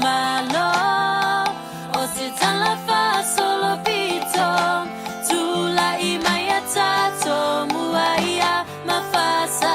malo o se tala fa solo pito tula imaya tato muaia mafasa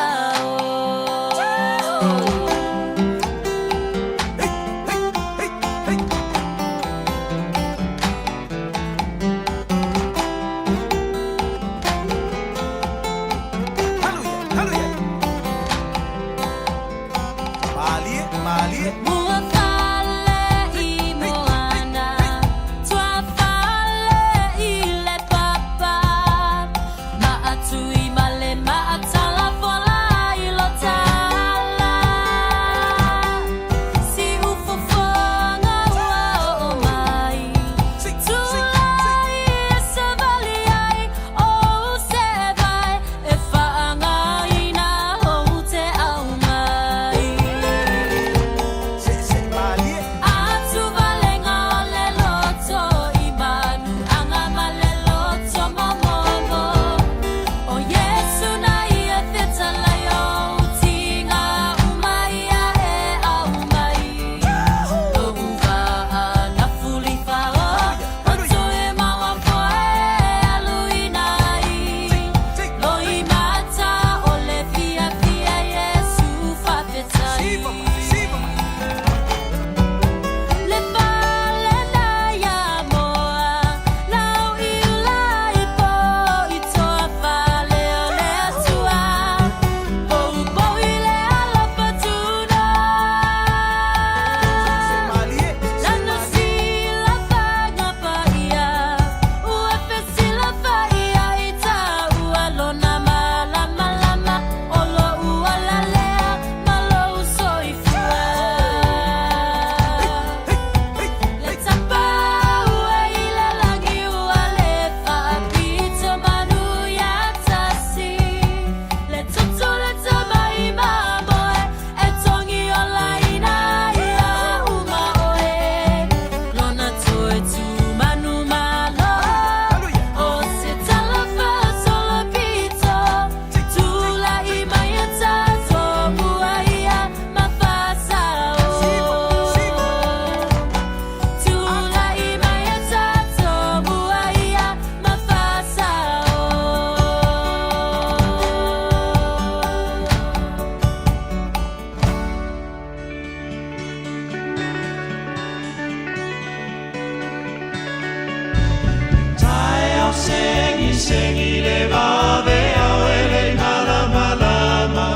Sengi le vave awele malama lama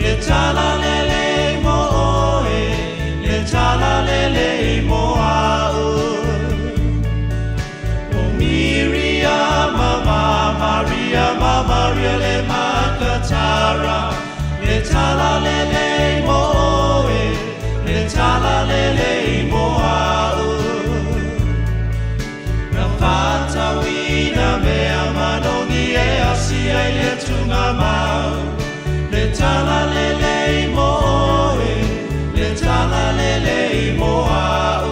le tala lele mo oe le tala lele mo au o Miriam Maria le makatara le tala lele mo oe le tala lele mo au na fata wina mea manongi e asia e tunga mau le tala lele mo oe le tala lele mo au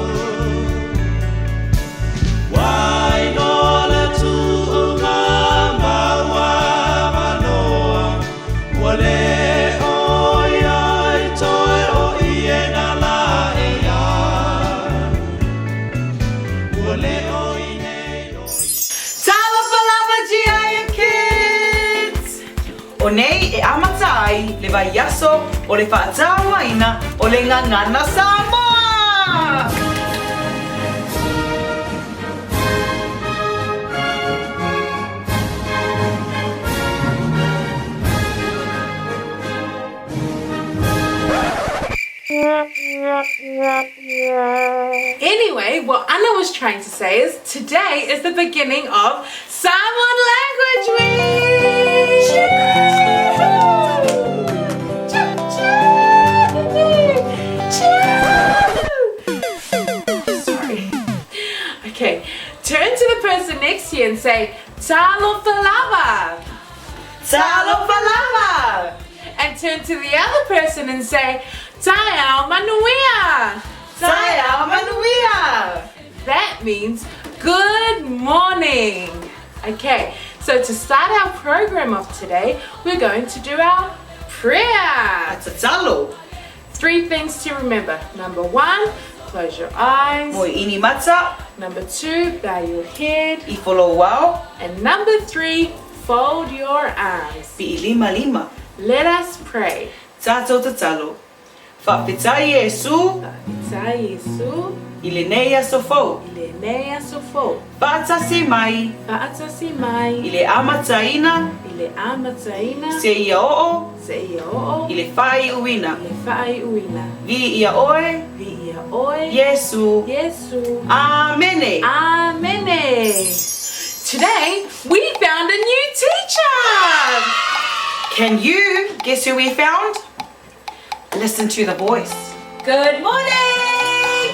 wai no le tu ngama wa manoa wale oia i toe o iena la e ya wale oi O nei e amatai le vai yaso o le whaatawaina o le ngangana Samoa! Anyway, what Anna was trying to say is today is the beginning of Samoan Language Week! Sorry. Okay, turn to the person next to you and say Talo Falava! Talo Falava! And turn to the other person and say Tayao Manuia! Tayao Manuia! That means good morning. Okay, so to start our program off today, we're going to do our prayer. That's a talo. 3 things to remember. Number 1, close your eyes. Mo ini mata, Number 2, bow your head. I follow wao, And number 3, fold your arms. pi lima lima. Let us pray. Tato tatalo. Whaapitai Yesu, Ita Yesu, I le nei asofo. ilenea sofo. Whaatasi mai, Paatasi mai, I le amataina, ile amataina, se ia o'o, se ia o'o, I le whai uina. ile whaai uina. Vi ia oe, Vi ia oe, Yesu. Yesu. Amene. Amene. Today, we found a new teacher. Can you guess who we found? Listen to the voice. Good morning.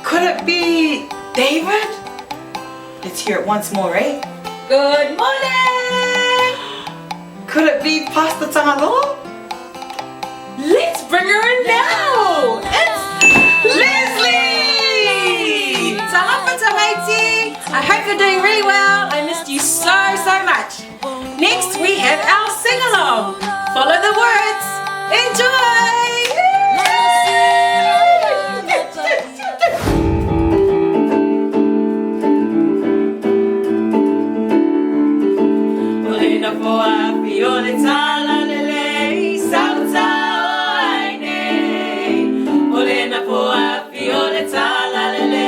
Could it be David? Let's hear it once more, eh? Good morning. Could it be Pastor Tangaloa? Let's bring her in now. It's Leslie. Talapata matey! I hope you're doing really well. I missed you so much. Next we have our sing-along. Follow the words. Enjoy! Olena poa piole tala lele sauta oaine. Olena poa piole tala lele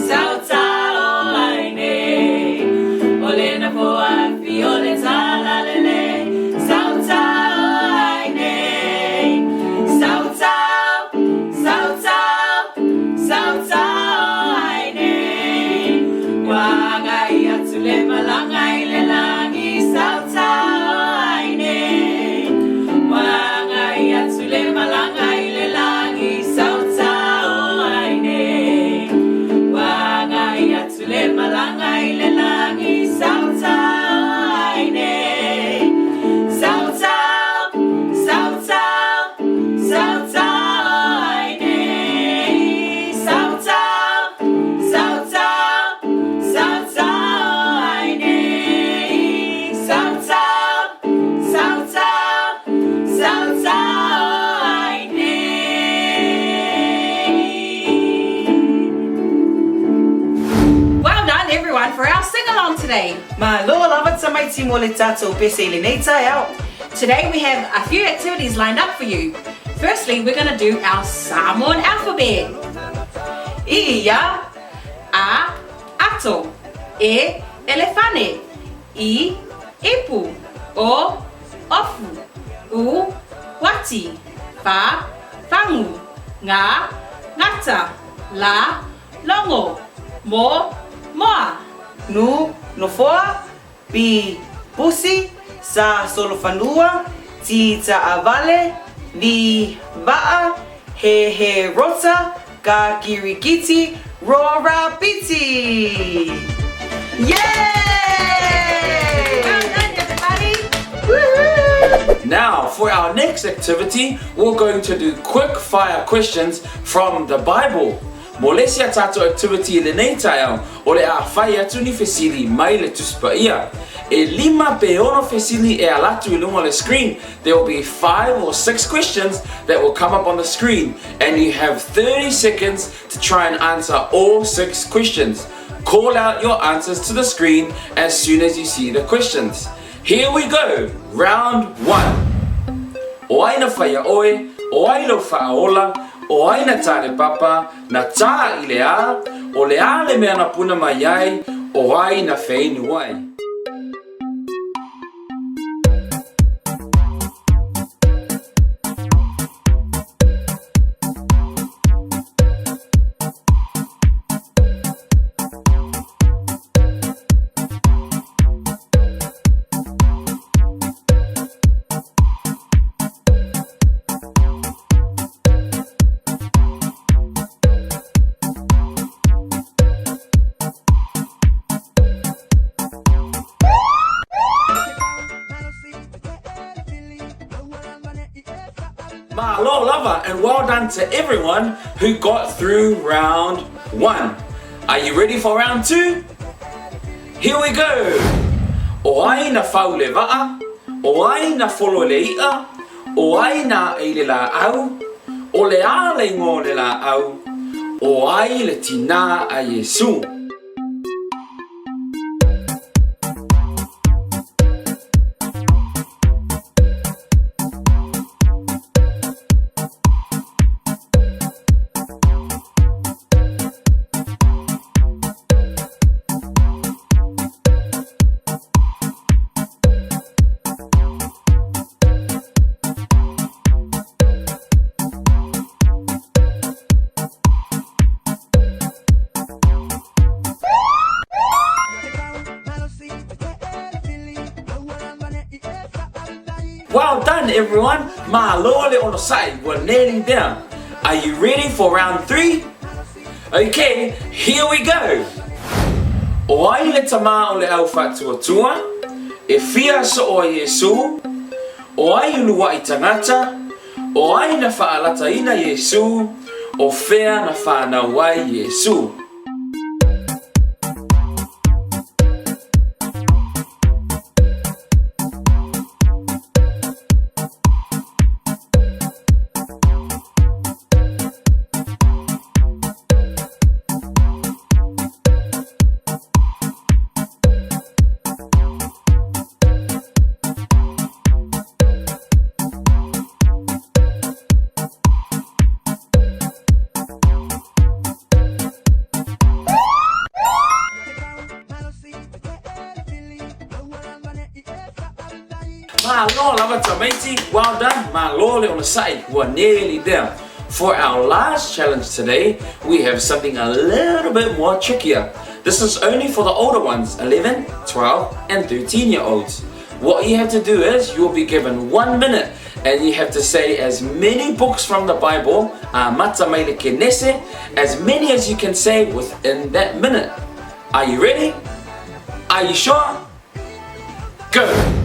sauta oaine. Olena poa piole tala lele sauta oaine. Sauta, sauta, sauta oaine. Wanga ia tule malanga ile langi sauta oaine. Wanga ia tule malanga ile langi sauta oaine. Wanga ia tule malanga ile langi sauta oaine. Sauta, sauta, sauta oaine. Sauta, sauta, sauta oaine. Sauta, sauta, sauta oaine. Well done everyone for our sing-along today. Ma loa lava tamai timo le tatou pese le nei tai au. Today we have a few activities lined up for you. Firstly, we're going to do our Samoan alphabet. Ia, A, ato. E, elefane. I, ipu. O, ofu. U, wati. Fa, fangu. Ngā, ngata. La, longo. Mo, moa. nu, nofoa, pi, pusi, sa solofanua, ti ta avale, vi, vaa, he rota, ka kirikiti, rora piti. Yay! Well done everybody. Now, for our next activity, we're going to do quick fire questions from the Bible. Molesia tato activity le nei taiao, o le a whai atu ni fesili mai le tuspa ia. E lima pe ono fesili e alatu I lunga le screen. There will be 5 or 6 questions that will come up on the screen, and you have 30 seconds to try and answer all 6 questions. Call out your answers to the screen as soon as you see the questions. Here we go, round 1. O aina whaia oe, o ailo whaola, o aina tare papa, na tā I le a, o le a le mea na puna mai ai, o aina whainu ai. Mahalo lava, and well done to everyone who got through round 1. Are you ready for round 2? Here we go. O ai na whau le waa, o ai na wholo le ia, o ai na e le la au, o le a le ngō le la au, o ai le tina a Iesu. Well done everyone! Mahalo le ono sai, we're nearly there. Are you ready for round 3? Okay, here we go! O ai le tama o le au whatuatua, e fia so o Iesu, o ai ulua I tangata, o ai na whaalata ina Iesu, o whea na whanau ai Iesu. Mahalo lava tamaiti, well done. Mahalo le ona sai, we're nearly there. For our last challenge today, we have something a little bit more trickier. This is only for the older ones, 11, 12 and 13-year-olds. What you have to do is, you'll be given 1 minute and you have to say as many books from the Bible, mata mai le kenese, as many as you can say within that minute. Are you ready? Are you sure? Go!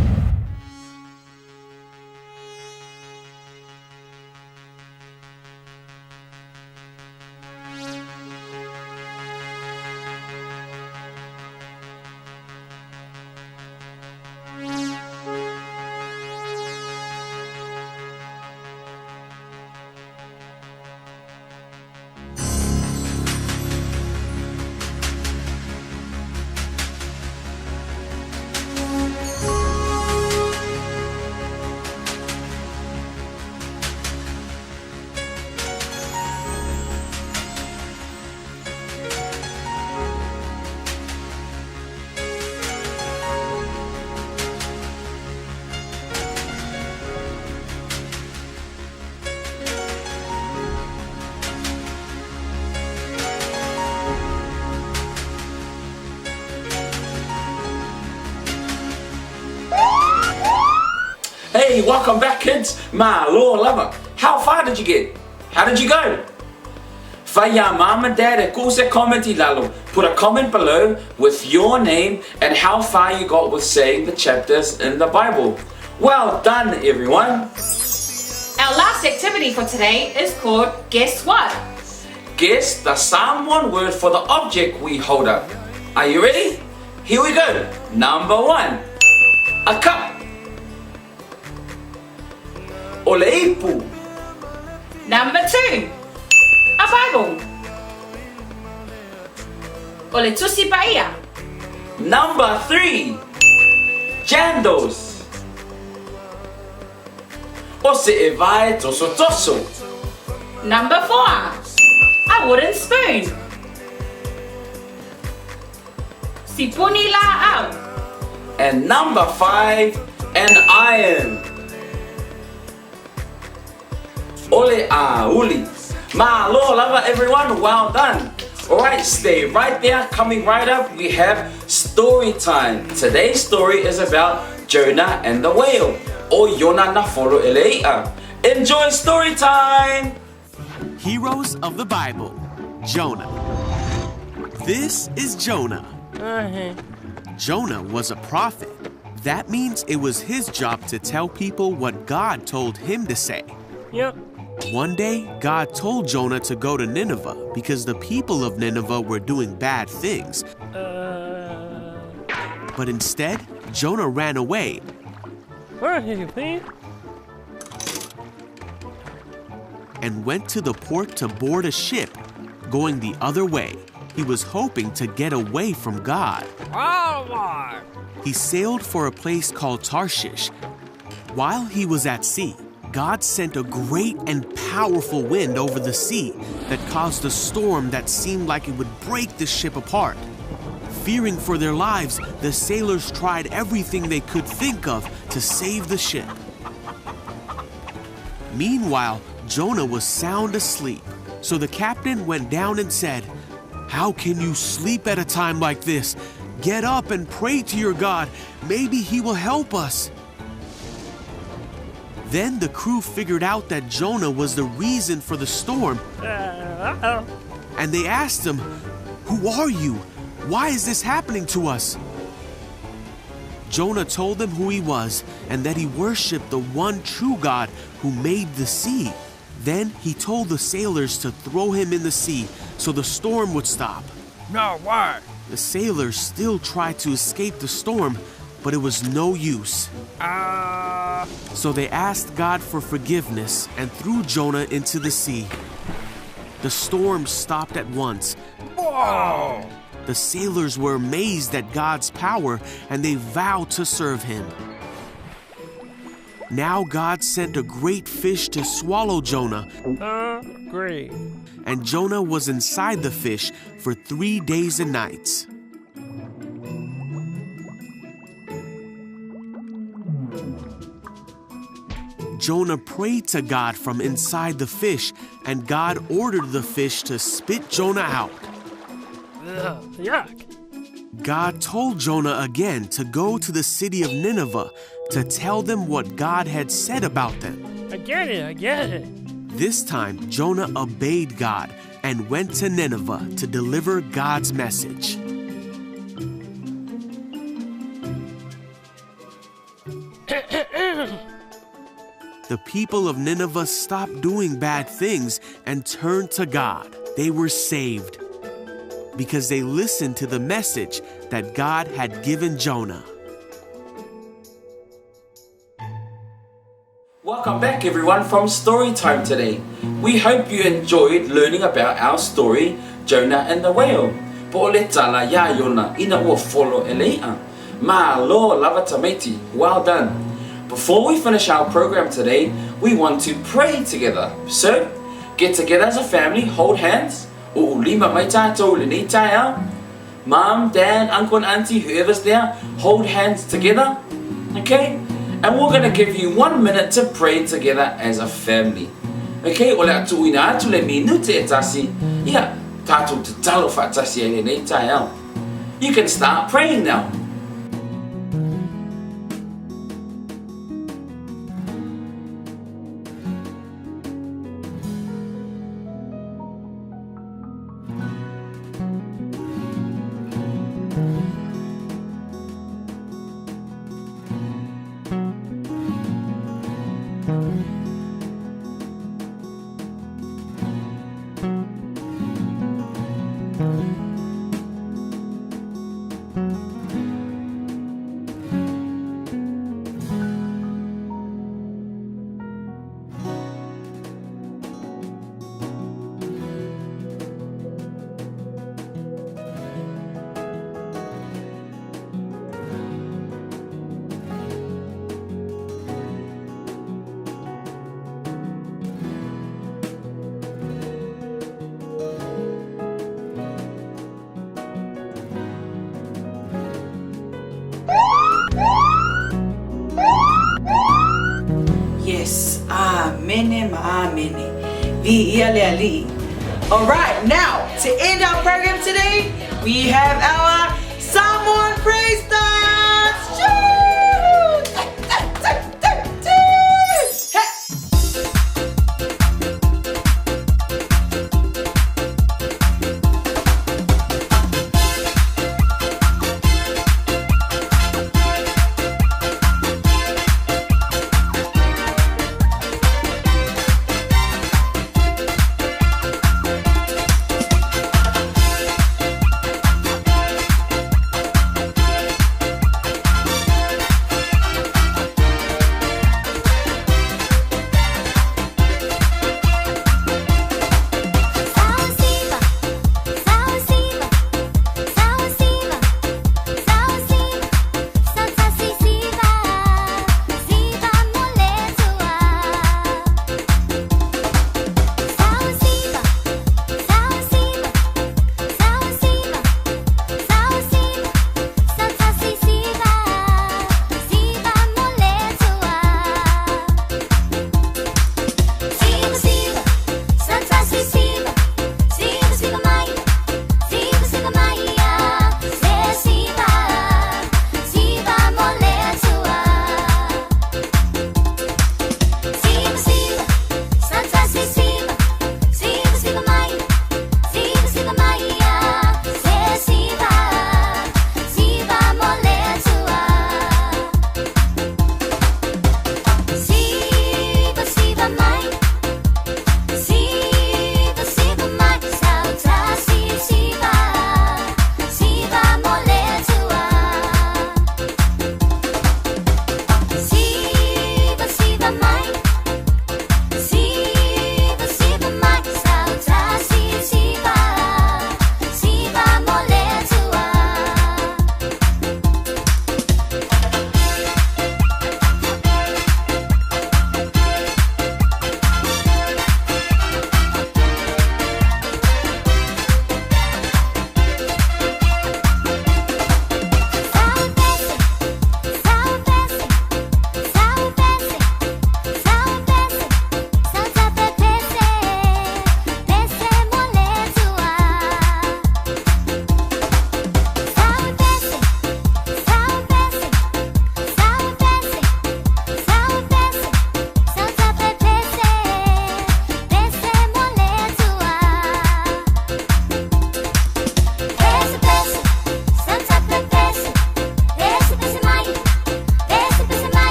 Hey, welcome back kids. Mahalo lava. How far did you get? How did you go? Whaya mom and dad e kuse commenti lalo. Put a comment below with your name and how far you got with saying the chapters in the Bible. Well done everyone. Our last activity for today is called Guess What? Guess the Psalm 1 word for the object we hold up. Are you ready? Here we go. Number 1. A cup. O le ipu. Number 2. A Bible. O le tusi paia. Number 3. Jandos. O se e vai toso toso. Number 4. A wooden spoon. Sipuni la au. And number 5. An iron. Ole a uli. Mahalo lava everyone, well done. Alright, stay right there. Coming right up, we have story time. Today's story is about Jonah and the whale. O Yona na folo eleia. Enjoy story time! Heroes of the Bible, Jonah. This is Jonah. Jonah was a prophet. That means it was his job to tell people what God told him to say. Yep. One day, God told Jonah to go to Nineveh because the people of Nineveh were doing bad things. But instead, Jonah ran away. And went to the port to board a ship. going the other way. He was hoping to get away from God. He sailed for a place called Tarshish. While he was at sea, God sent a great and powerful wind over the sea that caused a storm that seemed like it would break the ship apart. Fearing for their lives, the sailors tried everything they could think of to save the ship. Meanwhile, Jonah was sound asleep, so the captain went down and said, "How can you sleep at a time like this? Get up and pray to your God. Maybe he will help us." Then the crew figured out that Jonah was the reason for the storm. And they asked him, "Who are you? Why is this happening to us?" Jonah told them who he was and that he worshiped the one true God who made the sea. Then he told the sailors to throw him in the sea so the storm would stop. No, why? The sailors still tried to escape the storm, but it was no use. So they asked God for forgiveness and threw Jonah into the sea. The storm stopped at once. Whoa! The sailors were amazed at God's power and they vowed to serve him. Now God sent a great fish to swallow Jonah. Great. And Jonah was inside the fish for 3 days and nights. Jonah prayed to God from inside the fish, and God ordered the fish to spit Jonah out. Yuck. God told Jonah again to go to the city of Nineveh to tell them what God had said about them. I get it. This time, Jonah obeyed God and went to Nineveh to deliver God's message. The people of Nineveh stopped doing bad things and turned to God. They were saved because they listened to the message that God had given Jonah. Welcome back everyone from Story Time today. We hope you enjoyed learning about our story, Jonah and the Whale. Po le tala ya Yona ina ua follow elea. Ma lo lava tamaiti. Well done. Before we finish our program today, we want to pray together. So, get together as a family, hold hands. Lima mai tātou le nei taia. Mom, Dad, Uncle and Auntie, whoever's there, hold hands together. Okay? And we're going to give you 1 minute to pray together as a family. Okay? O le atu ina atu le minute e tasi. Ia, tātou te talo wha tasi e le nei taia. You can start praying now. Yes, amene ma'amene. Vi'ia ali. All right, now to end our program today, we have our Samoan praise dance.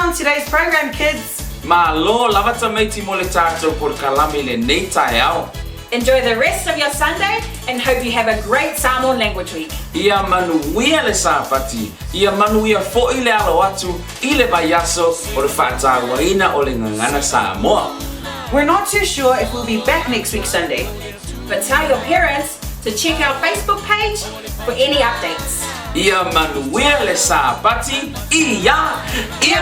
on today's program, kids? Malo lava tamaiti mo le tātou por kalami le nei tae au. Enjoy the rest of your Sunday and hope you have a great Samoan language week. Ia manuia le sāpati, ia manuia fo'i le alo atu I le baiaso o le whātāwaina o le ngangana Samoa. We're not too sure if we'll be back next week Sunday. But tell your parents to check our Facebook page for any updates. Ia manuia le sāpati, ia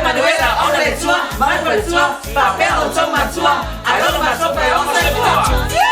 manuela o le tua, mai tua, papel o tō matua, ai o masope o se pua.